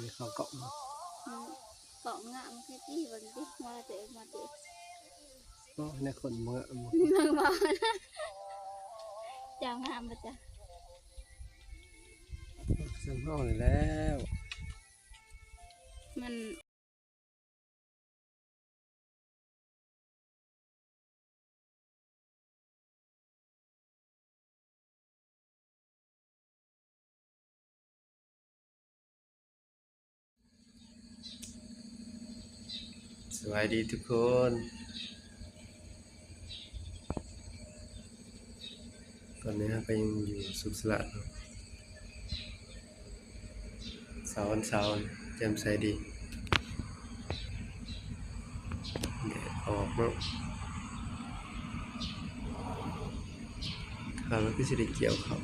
มีเขาเกาะเกาะงามแค่ที่วันที่มาเตะก็ในคนเมื่อมึงมาจ้างามมาจ้ะซ้ำห้องแล้วมันสวัสดีทุกคนตอนนี้ก็ยังอยู่สุขสละเสาร์แจ่มใสดีแดดออกเนาะข้าวแล้วก็สิได้เกี่ยวเขา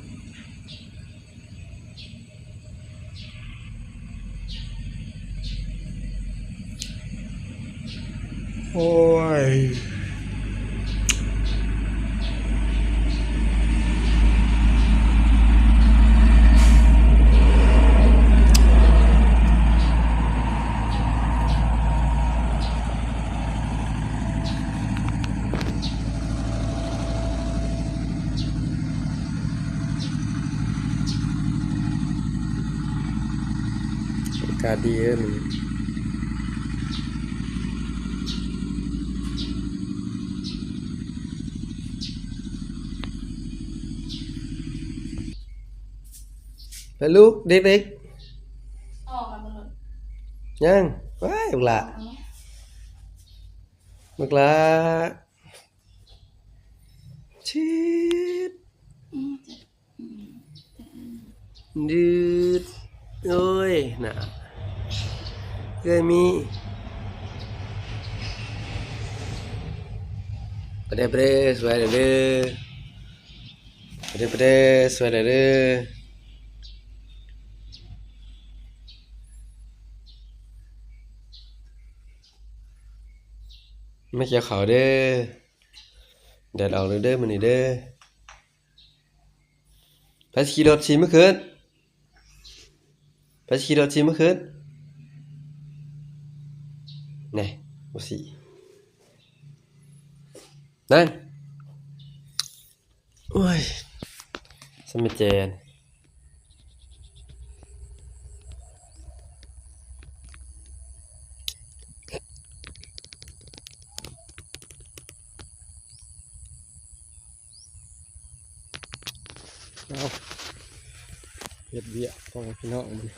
โอ้ยอากาศดีเลยมันไปลูกเด็กออกมาหมดๆยังว้ายบักละชิดดืดโอ้ยน่ะเคยมีไปเด้สวยเด้อไปเด้สวยเด้อไม่เกี่ยวเขาเด้อแดดออกเลยเด้อมื้อนี้เด้อไปขี่รถสิเมื่อคืนไปขี่รถสิเมื่อคืนแน่บ่สินั่นโอ้ยสมิเจนเอาเฮ็ดเวียกพ่อพี่น้องมัน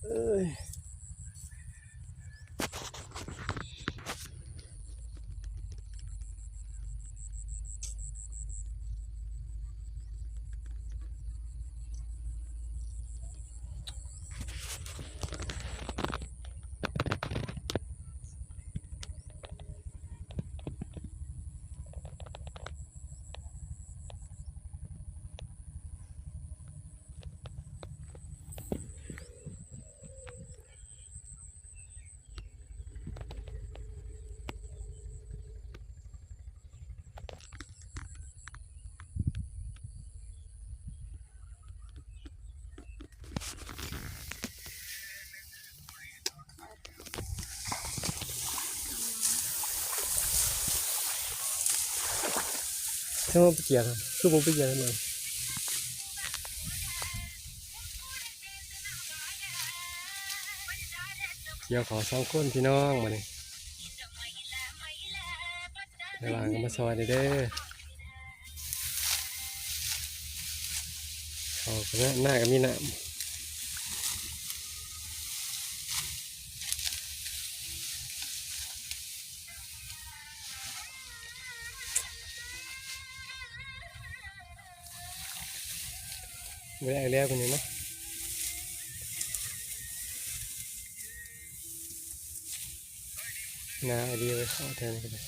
เอ้ยถ้าว่าไปเกี่ยวคือผมไปเกี่ยวทำไมเกี่ยวขอ2 คนพี่น้องมานี่ในหลังก็มาซอยเด้อเขาก็หน้าก็มีน้ำไม่ได้แล้วคนนี้เนาะน้าไอเดียไปเข้าแทนกันเลย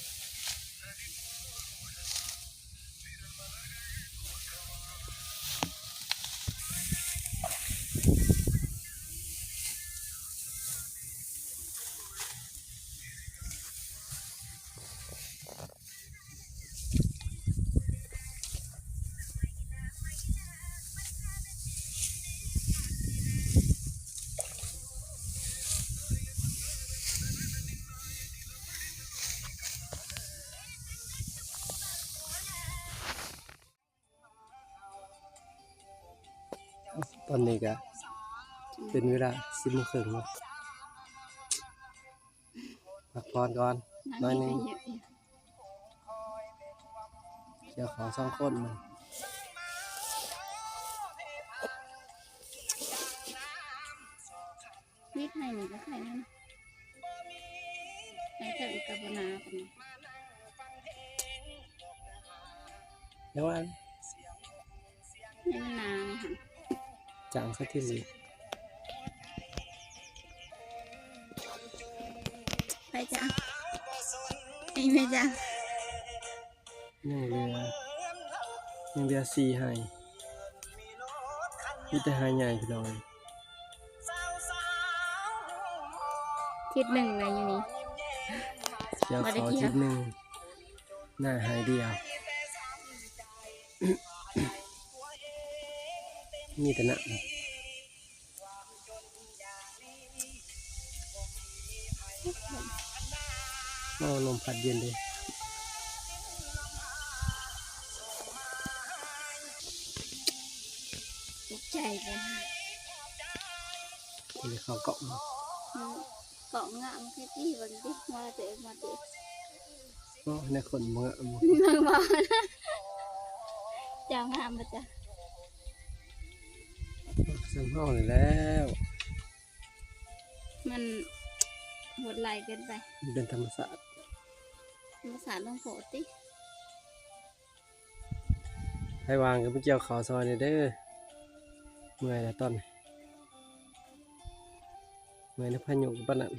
อนนี้ก็เป็นเวลา10:30เนาะพักผ่อนก่อนน้อยหนึง เยอะอยู่ เดี๋ยวขอ2คนมัน นิดให้หนึ่งก็ให้นั่นให้เถิงกับบนาเป็น แล้วว่า ให้มันนานค่ะ จางสักทีสิ ไปจ้ะไอ้แม่จ้ะ ยังเหลือ4ให้มีแต่ให้ใหญ่พี่น้อง ทิศหนึ่งเลยอยู่นี่ เดี๋ยว บ่ได้ ขอ เกี่ยว ทิศหนึงหน้าให้เดียว มีแต่น้ำเอาลมพัดเย็นเลย ตกใจเลย เดี๋ยวเขาเกาะมา เกาะงามแค่ที่บางทีมาเตะมาเตะ ก็ในคนเมื่อ มึงบอกนะเจ้างามมาจ้ะ สำห้องเลยแล้ว มันหดไหลเกินไป มันเป็นธรรมศาสตร์ ภาษาต้องโผติ ให้วางกับเกี่ยวเขาซอยนี่เด้อเมื่อยแล้วตอนนี้เมื่อยในพายุกับปานนั้น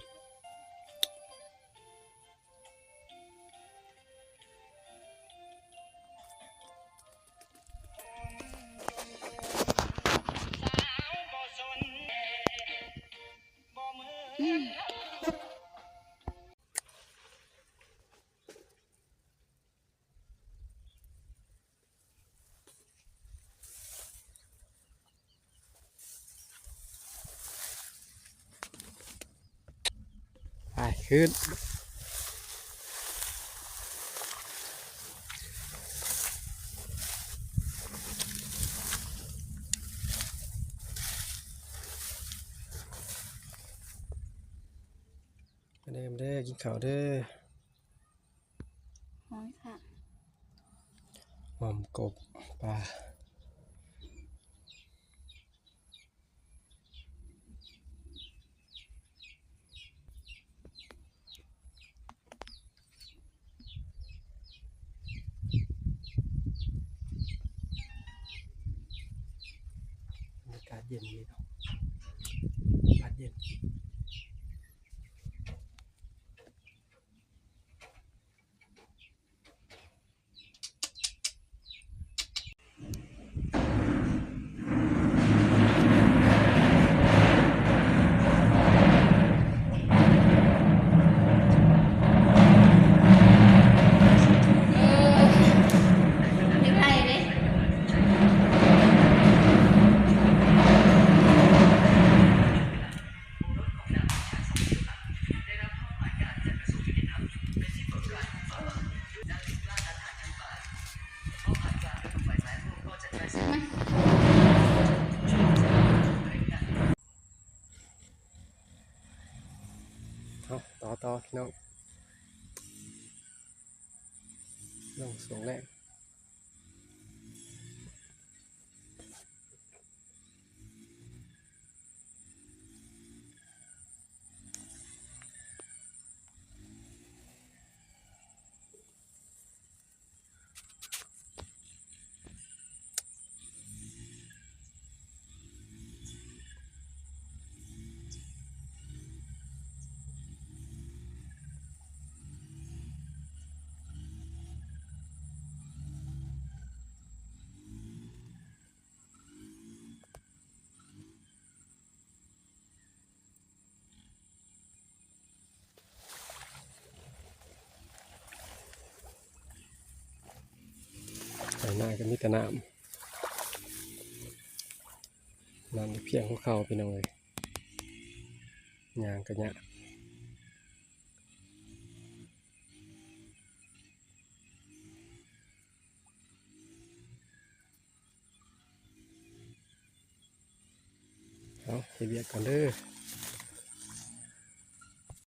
ไปขึ้นมาเด้อมาเด้อกินข้าวเด้อ น้อยค่ะ หอมกบปลาบรรยากาศเย็นนี่เนาะอากาศเย็น ไม่ไพ่เลย เอาต่อพี่น้องลงสูงแรกใส่หน้าก็มีแต่น้ำเพียงของเขาพี่น้องเลยยางกันยะ เอาเฮ็ดเวียกก่อนเด้อ